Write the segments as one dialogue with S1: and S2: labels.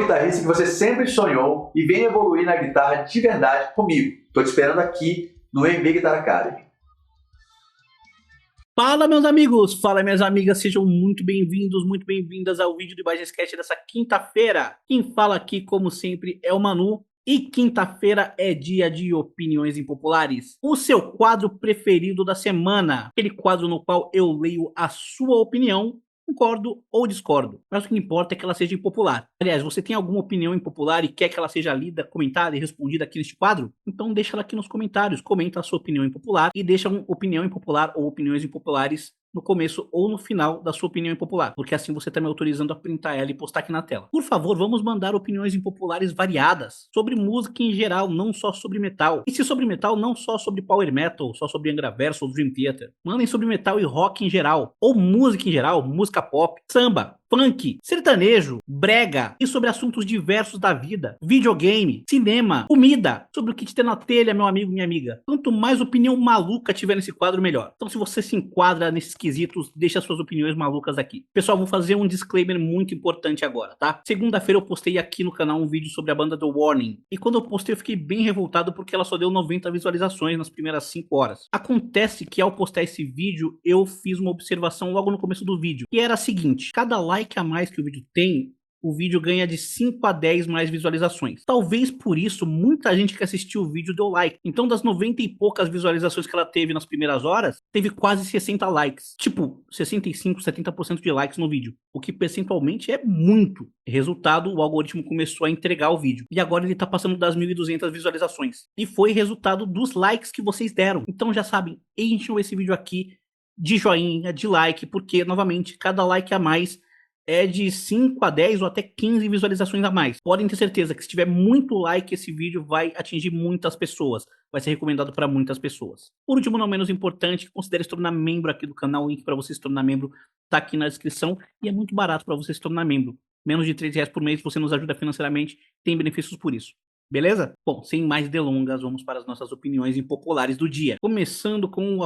S1: guitarrista que você sempre sonhou e vem evoluir na guitarra de verdade comigo. Tô te esperando aqui no MB Guitar Academy.
S2: Fala, meus amigos! Fala, minhas amigas! Sejam muito bem-vindos, muito bem-vindas ao vídeo do ImagenSketch dessa quinta-feira. Quem fala aqui, como sempre, é o Manu. E quinta-feira é dia de opiniões impopulares. O seu quadro preferido da semana. Aquele quadro no qual eu leio a sua opinião, concordo ou discordo. Mas o que importa é que ela seja impopular. Aliás, você tem alguma opinião impopular e quer que ela seja lida, comentada e respondida aqui neste quadro? Então deixa ela aqui nos comentários. Comenta a sua opinião impopular e deixa uma opinião impopular ou opiniões impopulares no começo ou no final da sua opinião impopular, porque assim você está me autorizando a printar ela e postar aqui na tela. Por favor, vamos mandar opiniões impopulares variadas, sobre música em geral, não só sobre metal. E se sobre metal, não só sobre power metal, só sobre Angraverso ou Dream Theater. Mandem sobre metal e rock em geral, ou música em geral, música pop, samba, funk, sertanejo, brega e sobre assuntos diversos da vida, videogame, cinema, comida, sobre o que te tem na telha, meu amigo, minha amiga. Quanto mais opinião maluca tiver nesse quadro, melhor. Então se você se enquadra nesses quesitos, deixa suas opiniões malucas aqui. Pessoal, vou fazer um disclaimer muito importante agora, tá? Segunda-feira eu postei aqui no canal um vídeo sobre a banda The Warning, e quando eu postei eu fiquei bem revoltado porque ela só deu 90 visualizações nas primeiras 5 horas. Acontece que ao postar esse vídeo, eu fiz uma observação logo no começo do vídeo, que era a seguinte: cada like a mais que o vídeo tem, o vídeo ganha de 5 a 10 mais visualizações. Talvez por isso muita gente que assistiu o vídeo deu like. Então das 90 e poucas visualizações que ela teve nas primeiras horas, teve quase 60 likes. Tipo, 65, 70% de likes no vídeo. O que percentualmente é muito. Resultado, o algoritmo começou a entregar o vídeo. E agora ele tá passando das 1.200 visualizações. E foi resultado dos likes que vocês deram. Então já sabem, encham esse vídeo aqui de joinha, de like, porque novamente, cada like a mais é de 5 a 10 ou até 15 visualizações a mais. Podem ter certeza que se tiver muito like, esse vídeo vai atingir muitas pessoas. Vai ser recomendado para muitas pessoas. Por último, não menos importante, considere se tornar membro aqui do canal. O link para você se tornar membro tá aqui na descrição. E é muito barato para você se tornar membro. Menos de R$3 por mês, você nos ajuda financeiramente. Tem benefícios por isso. Beleza? Bom, sem mais delongas, vamos para as nossas opiniões impopulares do dia. Começando com o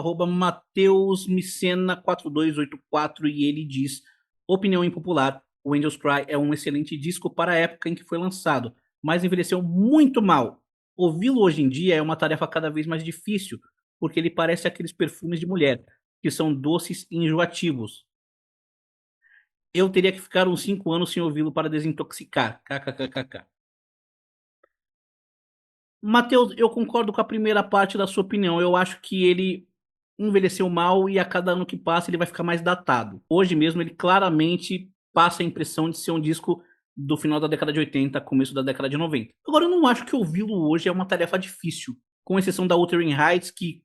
S2: @MatheusMicena4284 e ele diz: opinião impopular, o Angels Cry é um excelente disco para a época em que foi lançado, mas envelheceu muito mal. Ouvi-lo hoje em dia é uma tarefa cada vez mais difícil, porque ele parece aqueles perfumes de mulher, que são doces e enjoativos. Eu teria que ficar uns 5 anos sem ouvi-lo para desintoxicar. KKKKK. Matheus, eu concordo com a primeira parte da sua opinião. Eu acho que ele envelheceu mal e a cada ano que passa ele vai ficar mais datado. Hoje mesmo ele claramente passa a impressão de ser um disco do final da década de 80, começo da década de 90. Agora eu não acho que ouvi-lo hoje é uma tarefa difícil, com exceção da Wuthering Heights, que,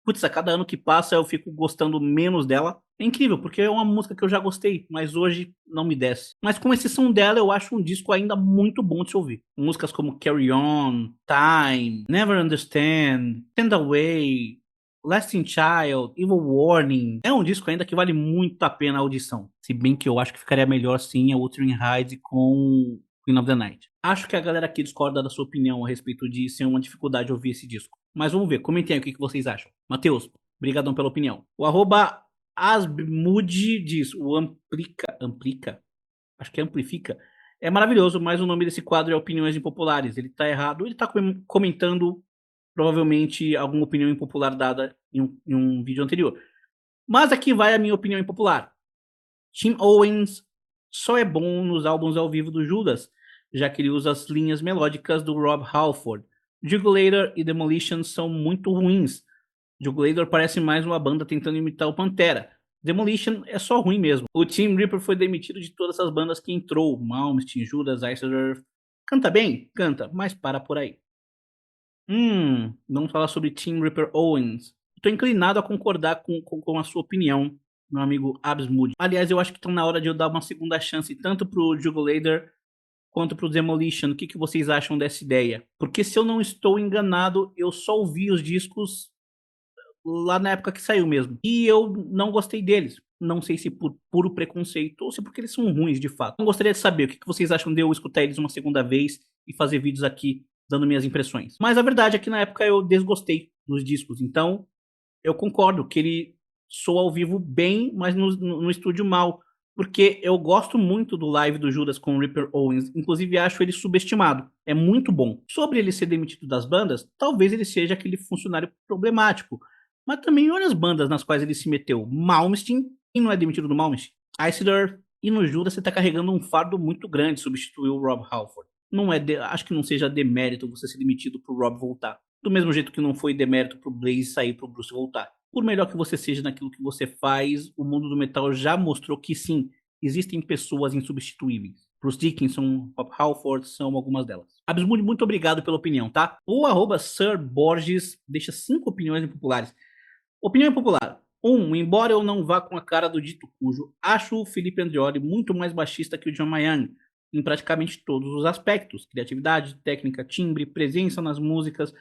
S2: putz, a cada ano que passa eu fico gostando menos dela. É incrível, porque é uma música que eu já gostei, mas hoje não me desce. Mas com exceção dela, eu acho um disco ainda muito bom de se ouvir. Músicas como Carry On, Time, Never Understand, Stand Away, Lasting Child, Evil Warning. É um disco ainda que vale muito a pena a audição. Se bem que eu acho que ficaria melhor sim a Wuthering Heights com Queen of the Night. Acho que a galera aqui discorda da sua opinião a respeito de ser uma dificuldade ouvir esse disco. Mas vamos ver, comentem aí o que vocês acham. Matheus, brigadão pela opinião. O @Asbmood diz: o Amplica, acho que é Amplifica, é maravilhoso, mas o nome desse quadro é Opiniões Impopulares. Ele tá errado, ele tá comentando provavelmente alguma opinião impopular dada em um vídeo anterior. Mas aqui vai a minha opinião impopular. Tim Owens só é bom nos álbuns ao vivo do Judas, já que ele usa as linhas melódicas do Rob Halford. Jugulator e Demolition são muito ruins. Jugulator parece mais uma banda tentando imitar o Pantera. Demolition é só ruim mesmo. O Tim Reaper foi demitido de todas essas bandas que entrou. Malmsteen, Judas, Ice Earth. Canta bem? Canta, mas para por aí. Vamos falar sobre Tim Reaper Owens. Estou inclinado a concordar com a sua opinião, meu amigo Absmood. Aliás, eu acho que está na hora de eu dar uma segunda chance tanto pro Jugulator quanto pro Demolition. O que vocês acham dessa ideia? Porque se eu não estou enganado, eu só ouvi os discos lá na época que saiu mesmo. E eu não gostei deles. Não sei se por puro preconceito ou se porque eles são ruins de fato. Eu gostaria de saber o que vocês acham de eu escutar eles uma segunda vez e fazer vídeos aqui dando minhas impressões. Mas a verdade é que na época eu desgostei dos discos. Então eu concordo que ele soa ao vivo bem, mas no estúdio mal. porque eu gosto muito do live do Judas com o Ripper Owens, inclusive acho ele subestimado, é muito bom. Sobre ele ser demitido das bandas, talvez ele seja aquele funcionário problemático, mas também olha as bandas nas quais ele se meteu. Malmsteen, quem não é demitido do Malmsteen? Iced Earth, e no Judas você tá carregando um fardo muito grande substituir o Rob Halford. Não é acho que não seja demérito você ser demitido pro Rob voltar. Do mesmo jeito que não foi demérito pro Blaze sair pro Bruce voltar. Por melhor que você seja naquilo que você faz, o mundo do metal já mostrou que sim, existem pessoas insubstituíveis. Bruce Dickinson, Rob Halford são algumas delas. Absmund, muito obrigado pela opinião, tá? O Sir Borges deixa 5 opiniões impopulares. Opinião impopular. 1. Embora eu não vá com a cara do dito cujo, acho o Felipe Andreoli muito mais baixista que o John Mayang, em praticamente todos os aspectos. Criatividade, técnica, timbre, presença nas músicas.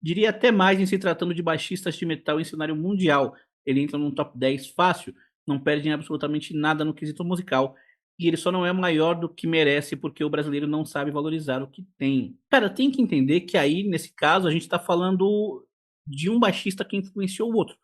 S2: Diria até mais em se tratando de baixistas de metal em cenário mundial. Ele entra num top 10 fácil, não perde em absolutamente nada no quesito musical. E ele só não é maior do que merece porque o brasileiro não sabe valorizar o que tem. Cara, tem que entender que aí, nesse caso, a gente tá falando de um baixista que influenciou o outro.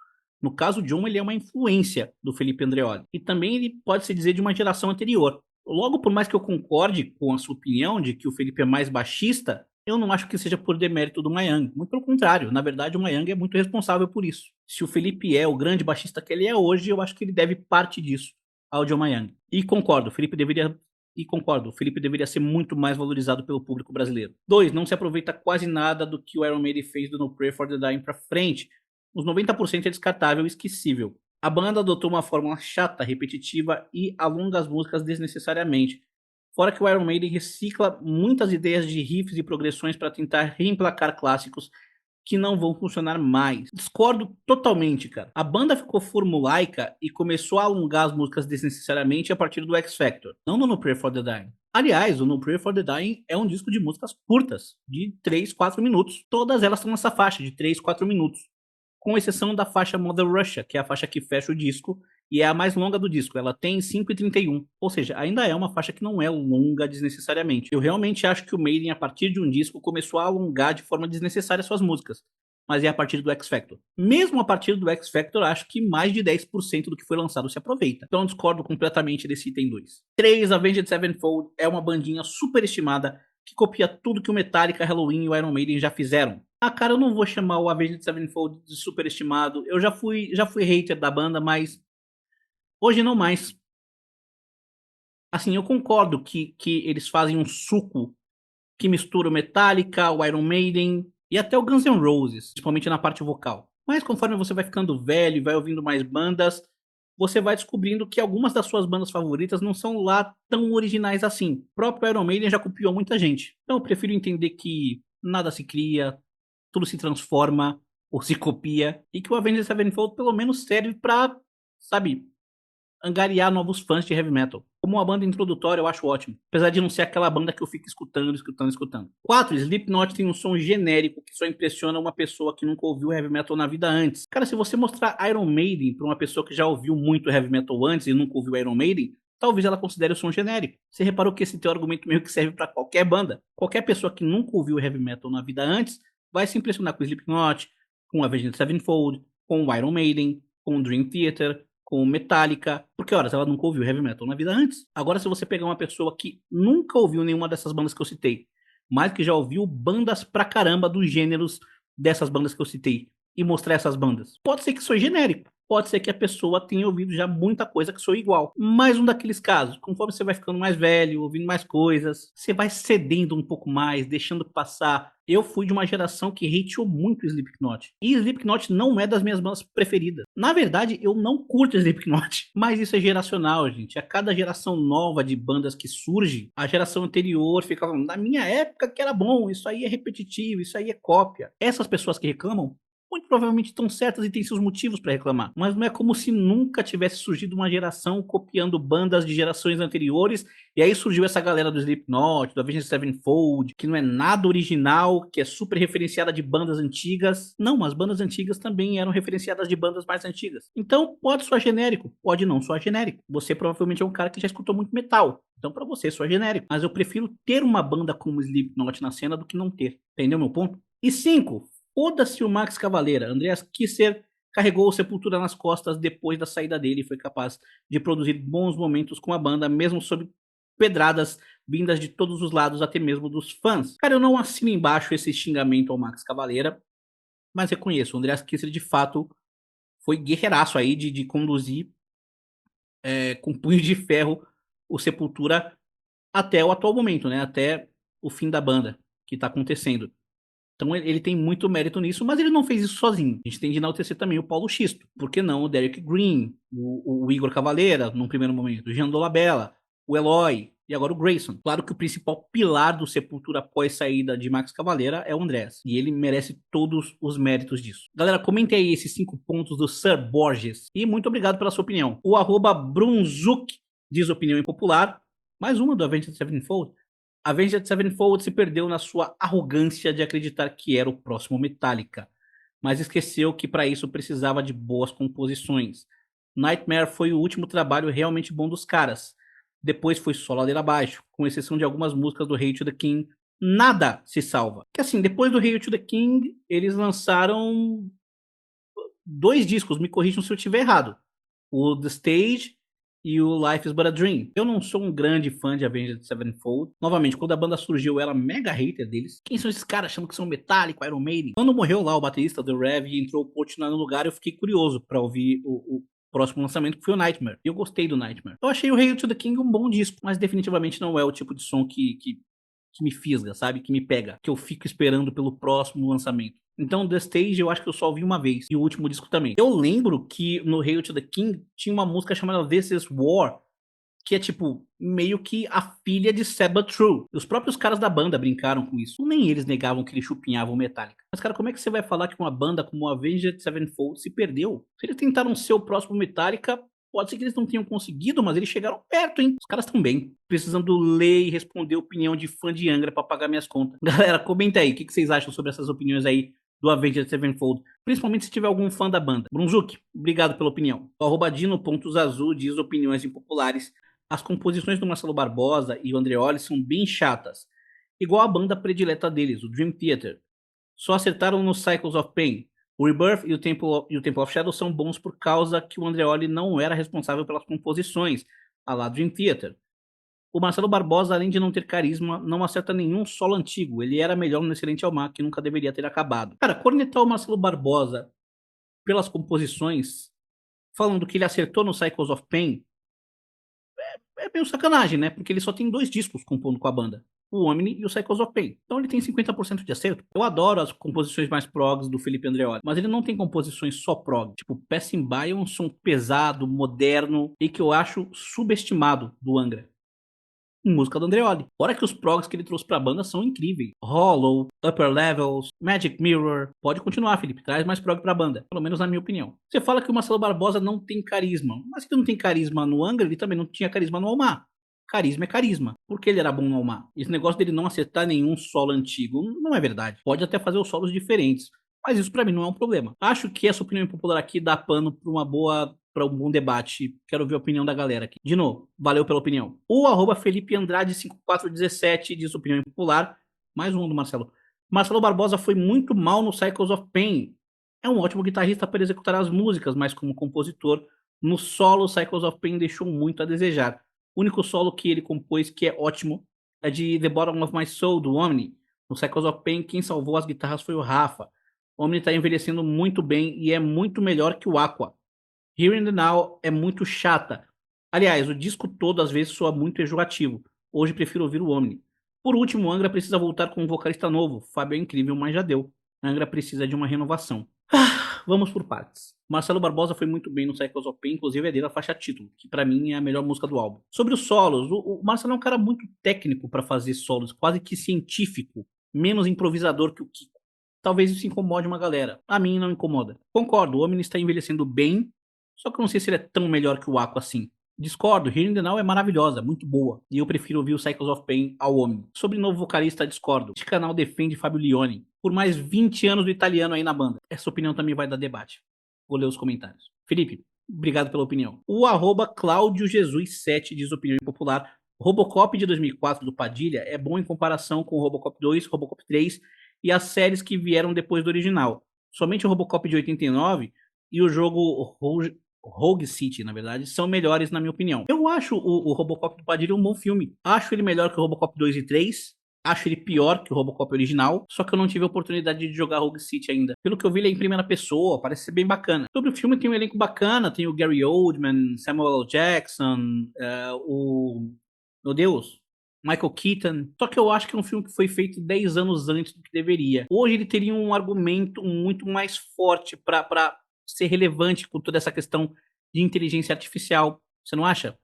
S2: No caso, o John, ele é uma influência do Felipe Andreoli. E também ele pode se dizer de uma geração anterior. Logo, por mais que eu concorde com a sua opinião de que o Felipe é mais baixista, eu não acho que seja por demérito do Mayang. Muito pelo contrário, na verdade o Mayang é muito responsável por isso. Se o Felipe é o grande baixista que ele é hoje, eu acho que ele deve parte disso ao John Mayang. E concordo, o Felipe deveria ser muito mais valorizado pelo público brasileiro. 2. Não se aproveita quase nada do que o Iron Maiden fez do No Prayer for the Dying pra frente. Os 90% é descartável e esquecível. A banda adotou uma fórmula chata, repetitiva e alonga as músicas desnecessariamente. Fora que o Iron Maiden recicla muitas ideias de riffs e progressões para tentar reemplacar clássicos que não vão funcionar mais. Discordo totalmente, cara. A banda ficou formulaica e começou a alongar as músicas desnecessariamente a partir do X Factor, não do No Prayer for the Dying. Aliás, o No Prayer for the Dying é um disco de músicas curtas, de 3, 4 minutos. Todas elas estão nessa faixa de 3, 4 minutos. Com exceção da faixa Mother Russia, que é a faixa que fecha o disco, e é a mais longa do disco. Ela tem 5:31, ou seja, ainda é uma faixa que não é longa desnecessariamente. Eu realmente acho que o Maiden, a partir de um disco, começou a alongar de forma desnecessária suas músicas, mas é a partir do X Factor. Mesmo a partir do X Factor, acho que mais de 10% do que foi lançado se aproveita. Então discordo completamente desse item 2. 3. Avenged Sevenfold é uma bandinha superestimada que copia tudo que o Metallica, Halloween e o Iron Maiden já fizeram. Ah, cara, eu não vou chamar o Avenged Sevenfold de superestimado. Eu já fui hater da banda, mas hoje não mais. Assim, eu concordo que eles fazem um suco que mistura o Metallica, o Iron Maiden e até o Guns N' Roses, principalmente na parte vocal. Mas conforme você vai ficando velho e vai ouvindo mais bandas, você vai descobrindo que algumas das suas bandas favoritas não são lá tão originais assim. O próprio Iron Maiden já copiou muita gente. Então eu prefiro entender que nada se cria, tudo se transforma ou se copia, e que o Avenged Sevenfold pelo menos serve pra, sabe, angariar novos fãs de heavy metal. Como uma banda introdutória, eu acho ótimo. Apesar de não ser aquela banda que eu fico escutando. 4. Slipknot tem um som genérico que só impressiona uma pessoa que nunca ouviu heavy metal na vida antes. Cara, se você mostrar Iron Maiden pra uma pessoa que já ouviu muito heavy metal antes e nunca ouviu Iron Maiden, talvez ela considere o som genérico. Você reparou que esse teu argumento meio que serve pra qualquer banda. Qualquer pessoa que nunca ouviu heavy metal na vida antes vai se impressionar com o Slipknot, com o Avenged Sevenfold, com o Iron Maiden, com o Dream Theater, com o Metallica, porque horas ela nunca ouviu heavy metal na vida antes. Agora, se você pegar uma pessoa que nunca ouviu nenhuma dessas bandas que eu citei, mas que já ouviu bandas pra caramba dos gêneros dessas bandas que eu citei, e mostrar essas bandas, pode ser que soe genérico, pode ser que a pessoa tenha ouvido já muita coisa que soe igual. Mais um daqueles casos, conforme você vai ficando mais velho, ouvindo mais coisas, você vai cedendo um pouco mais, deixando passar. Eu fui de uma geração que hateou muito Slipknot. E Slipknot não é das minhas bandas preferidas. Na verdade, eu não curto Slipknot. Mas isso é geracional, gente. A cada geração nova de bandas que surge, a geração anterior fica falando, na minha época que era bom, isso aí é repetitivo, isso aí é cópia. Essas pessoas que reclamam muito provavelmente estão certas e têm seus motivos para reclamar. Mas não é como se nunca tivesse surgido uma geração copiando bandas de gerações anteriores, e aí surgiu essa galera do Slipknot, do Avenged Sevenfold, que não é nada original, que é super referenciada de bandas antigas. Não, as bandas antigas também eram referenciadas de bandas mais antigas. Então pode soar genérico, pode não soar genérico. Você provavelmente é um cara que já escutou muito metal. Então pra você soa genérico. Mas eu prefiro ter uma banda como Slipknot na cena do que não ter. Entendeu meu ponto? E 5. Foda-se o Max Cavaleira, Andreas Kisser carregou o Sepultura nas costas depois da saída dele e foi capaz de produzir bons momentos com a banda, mesmo sob pedradas vindas de todos os lados, até mesmo dos fãs. Cara, eu não assino embaixo esse xingamento ao Max Cavalera, mas reconheço, o Andreas Kisser de fato foi guerreiraço aí de conduzir com punho de ferro o Sepultura até o atual momento, né? Até o fim da banda que tá acontecendo. Então ele tem muito mérito nisso, mas ele não fez isso sozinho. A gente tem de enaltecer também o Paulo Xisto. Por que não o Derek Green, o Igor Cavaleira, num primeiro momento, o Jean Dolabella, o Eloy e agora o Grayson. Claro que o principal pilar do Sepultura após saída de Max Cavaleira é o Andrés. E ele merece todos os méritos disso. Galera, comente aí esses 5 pontos do Sir Borges. E muito obrigado pela sua opinião. O Brunzuk diz opinião impopular. Mais uma do Avenged Sevenfold. Avenged Sevenfold se perdeu na sua arrogância de acreditar que era o próximo Metallica, mas esqueceu que para isso precisava de boas composições. Nightmare foi o último trabalho realmente bom dos caras. Depois foi só ladeira abaixo, com exceção de algumas músicas do Hail to the King. Nada se salva. Que assim, depois do Hail to the King, eles lançaram 2 discos, me corrijam se eu estiver errado. O The Stage e o Life is But a Dream. Eu não sou um grande fã de Avenged Sevenfold. Novamente, quando a banda surgiu, eu era mega hater deles. Quem são esses caras? Chamam que são Metallica, Iron Maiden. Quando morreu lá o baterista do Rev e entrou o Portnoy no lugar, eu fiquei curioso pra ouvir o próximo lançamento, que foi o Nightmare. E eu gostei do Nightmare. Eu achei o Hail to the King um bom disco, mas definitivamente não é o tipo de som que me fisga, sabe? Que me pega. Que eu fico esperando pelo próximo lançamento. Então, The Stage eu acho que eu só ouvi uma vez. E o último disco também. Eu lembro que no Hail to the King tinha uma música chamada This Is War, que é tipo, meio que a filha de Sabbath True. Os próprios caras da banda brincaram com isso. Nem eles negavam que eles chupinhavam Metallica. Mas, cara, como é que você vai falar que uma banda como a Avenged Sevenfold se perdeu? Se eles tentaram ser o próximo Metallica, pode ser que eles não tenham conseguido, mas eles chegaram perto, hein? Os caras estão bem. Precisando ler e responder opinião de fã de Angra pra pagar minhas contas. Galera, comenta aí. O que vocês acham sobre essas opiniões aí do Avenged Sevenfold? Principalmente se tiver algum fã da banda. Brunzuk, obrigado pela opinião. O @dino.azul diz opiniões impopulares. As composições do Marcelo Barbosa e o Andreoli são bem chatas. Igual a banda predileta deles, o Dream Theater. Só acertaram no Cycles of Pain. O Rebirth e o Temple of Shadow são bons por causa que o Andreoli não era responsável pelas composições, a lá Dream Theater. O Marcelo Barbosa, além de não ter carisma, não acerta nenhum solo antigo. Ele era melhor no Excelente Almar, que nunca deveria ter acabado. Cara, cornetar o Marcelo Barbosa pelas composições, falando que ele acertou no Cycles of Pain, é meio sacanagem, né? Porque ele só tem 2 discos compondo com a banda. O Omni e o Cycles of Pain. Então ele tem 50% de acerto. Eu adoro as composições mais progs do Felipe Andreoli, mas ele não tem composições só prog. Tipo, Passing By é um som pesado, moderno e que eu acho subestimado do Angra. Música do Andreoli. Fora que os progs que ele trouxe pra banda são incríveis. Hollow, Upper Levels, Magic Mirror. Pode continuar, Felipe. Traz mais prog pra banda. Pelo menos na minha opinião. Você fala que o Marcelo Barbosa não tem carisma. Mas se ele não tem carisma no Angra, ele também não tinha carisma no Almar. Carisma é carisma. Por que ele era bom no Almar? Esse negócio dele não acertar nenhum solo antigo não é verdade. Pode até fazer os solos diferentes. Mas isso pra mim não é um problema. Acho que essa opinião impopular aqui dá pano pra um bom debate. Quero ver a opinião da galera aqui. De novo, valeu pela opinião. O Felipe Andrade 5417 diz opinião impopular. Mais um do Marcelo. Marcelo Barbosa foi muito mal no Cycles of Pain. É um ótimo guitarrista para executar as músicas, mas como compositor, no solo Cycles of Pain deixou muito a desejar. O único solo que ele compôs que é ótimo é de The Bottom of My Soul, do Omni. No Cycles of Pain, quem salvou as guitarras foi o Rafa. O Omni está envelhecendo muito bem e é muito melhor que o Aqua. Here and Now é muito chata. Aliás, o disco todo às vezes soa muito enjoativo. Hoje prefiro ouvir o Omni. Por último, Angra precisa voltar com um vocalista novo. Fábio é incrível, mas já deu. Angra precisa de uma renovação. Vamos por partes. Marcelo Barbosa foi muito bem no Cycles of Pain, inclusive é dele a faixa título, que pra mim é a melhor música do álbum. Sobre os solos, o Marcelo é um cara muito técnico pra fazer solos, quase que científico, menos improvisador que o Kiko. Talvez isso incomode uma galera. A mim não incomoda. Concordo, o Omni está envelhecendo bem, só que eu não sei se ele é tão melhor que o Aqua assim. Discordo, Here in the Now é maravilhosa, muito boa. E eu prefiro ouvir o Cycles of Pain ao Omni. Sobre novo vocalista, discordo. Este canal defende Fábio Lione. Por mais 20 anos do italiano aí na banda. Essa opinião também vai dar debate. Vou ler os comentários. Felipe, obrigado pela opinião. O @CláudioJesus7 diz opinião impopular. Robocop de 2004 do Padilha é bom em comparação com o Robocop 2, Robocop 3 e as séries que vieram depois do original. Somente o Robocop de 89 e o jogo Rogue City, na verdade, são melhores na minha opinião. Eu acho o Robocop do Padilha um bom filme. Acho ele melhor que o Robocop 2 e 3. Acho ele pior que o Robocop original, só que eu não tive a oportunidade de jogar Rogue City ainda. Pelo que eu vi, ele é em primeira pessoa, parece ser bem bacana. Sobre o filme, tem um elenco bacana, tem o Gary Oldman, Samuel L. Jackson, meu Deus, Michael Keaton. Só que eu acho que é um filme que foi feito 10 anos antes do que deveria. Hoje ele teria um argumento muito mais forte para ser relevante com toda essa questão de inteligência artificial. Você não acha?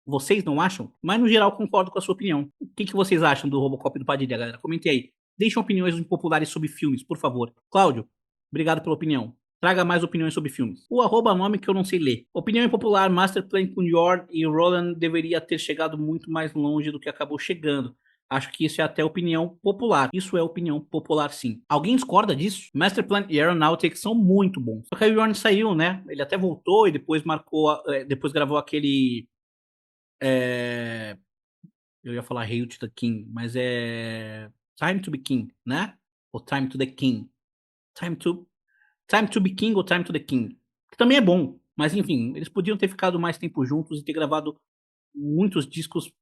S2: Vocês não acham? Mas no geral concordo com a sua opinião. O que vocês acham do Robocop do Padilha, galera? Comente aí. Deixem opiniões impopulares sobre filmes, por favor. Cláudio, obrigado pela opinião. Traga mais opiniões sobre filmes. O arroba nome que eu não sei ler. Opinião impopular, Master Plan com York e Roland deveria ter chegado muito mais longe do que acabou chegando. Acho que isso é até opinião popular. Isso é opinião popular, sim. Alguém discorda disso? Masterplan e Aeronautics são muito bons. Só que aí o Yorn saiu, né? Ele até voltou e depois depois gravou aquele eu ia falar Hail to the King, mas é Time to be King, né? Ou Time to the King. Time to, Time to be King ou Time to the King. Que também é bom, mas enfim, eles podiam ter ficado mais tempo juntos e ter gravado muitos discos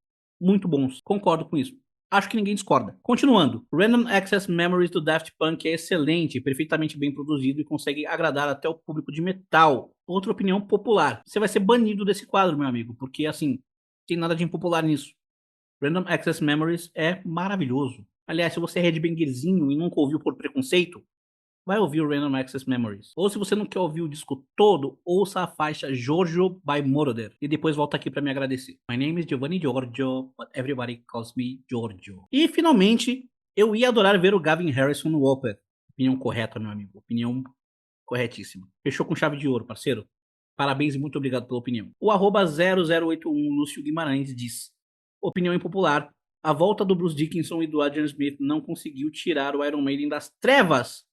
S2: muito bons. Concordo com isso. Acho que ninguém discorda. Continuando, Random Access Memories do Daft Punk é excelente, perfeitamente bem produzido e consegue agradar até o público de metal. Outra opinião popular. Você vai ser banido desse quadro, meu amigo, porque assim, tem nada de impopular nisso. Random Access Memories é maravilhoso. Aliás, se você é headbangerzinho e nunca ouviu por preconceito, vai ouvir o Random Access Memories. Ou se você não quer ouvir o disco todo, ouça a faixa Giorgio by Moroder e depois volta aqui para me agradecer. My name is Giovanni Giorgio, but everybody calls me Giorgio. E finalmente, eu ia adorar ver o Gavin Harrison no Opeth. Opinião correta, meu amigo. Opinião corretíssima. Fechou com chave de ouro, parceiro. Parabéns e muito obrigado pela opinião. O arroba 0081 Lúcio Guimarães diz: opinião impopular. A volta do Bruce Dickinson e do Adrian Smith não conseguiu tirar o Iron Maiden das trevas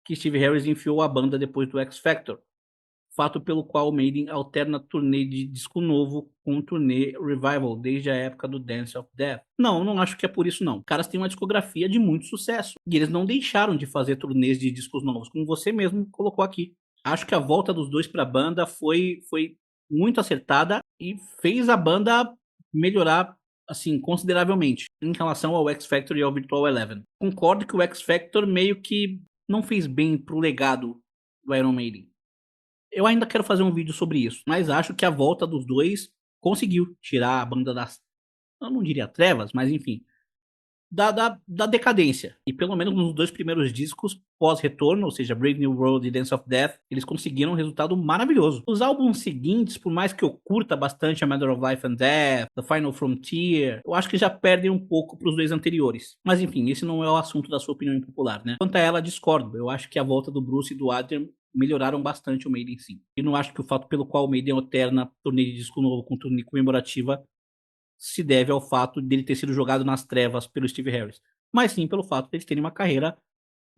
S2: que Steve Harris enfiou a banda depois do X Factor, fato pelo qual o Maiden alterna turnê de disco novo com turnê revival desde a época do Dance of Death. Não acho que é por isso não. Os caras têm uma discografia de muito sucesso e eles não deixaram de fazer turnês de discos novos, como você mesmo colocou aqui. Acho que a volta dos dois para a banda foi muito acertada e fez a banda melhorar assim consideravelmente em relação ao X Factor e ao Virtual Eleven. Concordo que o X Factor meio que não fez bem pro legado do Iron Maiden. Eu ainda quero fazer um vídeo sobre isso, mas acho que a volta dos dois conseguiu tirar a banda das, eu não diria trevas, mas enfim, da decadência. E pelo menos nos dois primeiros discos pós-retorno, ou seja, Brave New World e Dance of Death, eles conseguiram um resultado maravilhoso. Os álbuns seguintes, por mais que eu curta bastante A Matter of Life and Death, The Final Frontier, eu acho que já perdem um pouco pros dois anteriores. Mas enfim, esse não é o assunto da sua opinião impopular, né? Quanto a ela, discordo. Eu acho que a volta do Bruce e do Adrian melhoraram bastante o Maiden, sim. E não acho que o fato pelo qual o Maiden alterna turnê de disco novo com turnê comemorativa se deve ao fato dele ter sido jogado nas trevas pelo Steve Harris, mas sim pelo fato de eles terem uma carreira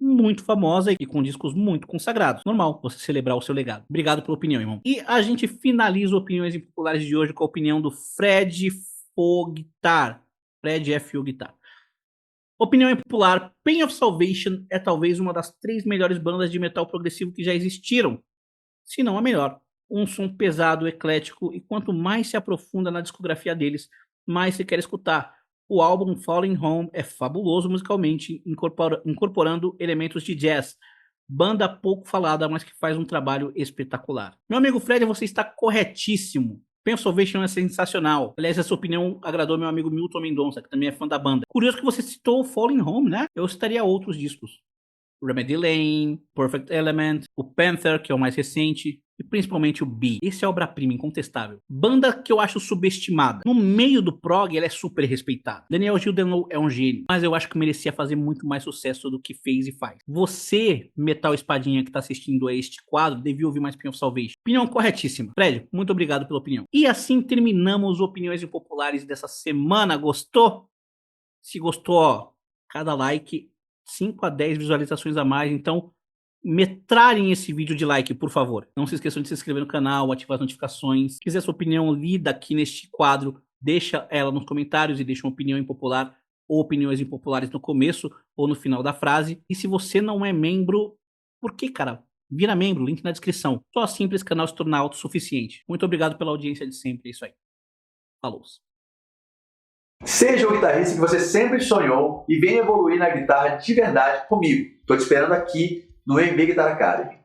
S2: muito famosa e com discos muito consagrados. Normal você celebrar o seu legado. Obrigado pela opinião, irmão. E a gente finaliza opiniões impopulares de hoje com a opinião do Fred Foguitar. Fred F. Foguitar. Opinião impopular: Pain of Salvation é talvez uma das 3 melhores bandas de metal progressivo que já existiram, se não a melhor. Um som pesado, eclético, e quanto mais se aprofunda na discografia deles, mais se quer escutar. O álbum Falling Home é fabuloso musicalmente, incorporando elementos de jazz. Banda pouco falada, mas que faz um trabalho espetacular. Meu amigo Fred, você está corretíssimo. Pain of Salvation é sensacional. Aliás, essa opinião agradou meu amigo Milton Mendonça, que também é fã da banda. Curioso que você citou o Falling Home, né? Eu citaria outros discos. Remedy Lane, Perfect Element, o Panther, que é o mais recente, e principalmente o B. Esse é obra-prima, incontestável. Banda que eu acho subestimada. No meio do prog, ela é super respeitada. Daniel Gildenlow é um gênio, mas eu acho que merecia fazer muito mais sucesso do que fez e faz. Você, Metal Espadinha, que tá assistindo a este quadro, devia ouvir mais Pain of Salvation. Opinião corretíssima. Fred, muito obrigado pela opinião. E assim terminamos opiniões impopulares dessa semana. Gostou? Se gostou, ó, cada like 5 a 10 visualizações a mais, então metralhem esse vídeo de like, por favor. Não se esqueçam de se inscrever no canal, ativar as notificações. Se quiser sua opinião lida aqui neste quadro, deixa ela nos comentários e deixa uma opinião impopular ou opiniões impopulares no começo ou no final da frase. E se você não é membro, por que, cara? Vira membro, link na descrição. Só assim para esse canal se tornar autossuficiente. Muito obrigado pela audiência de sempre, é isso aí. Falou.
S1: Seja o guitarrista que você sempre sonhou e venha evoluir na guitarra de verdade comigo. Estou te esperando aqui no MB Guitar Academy.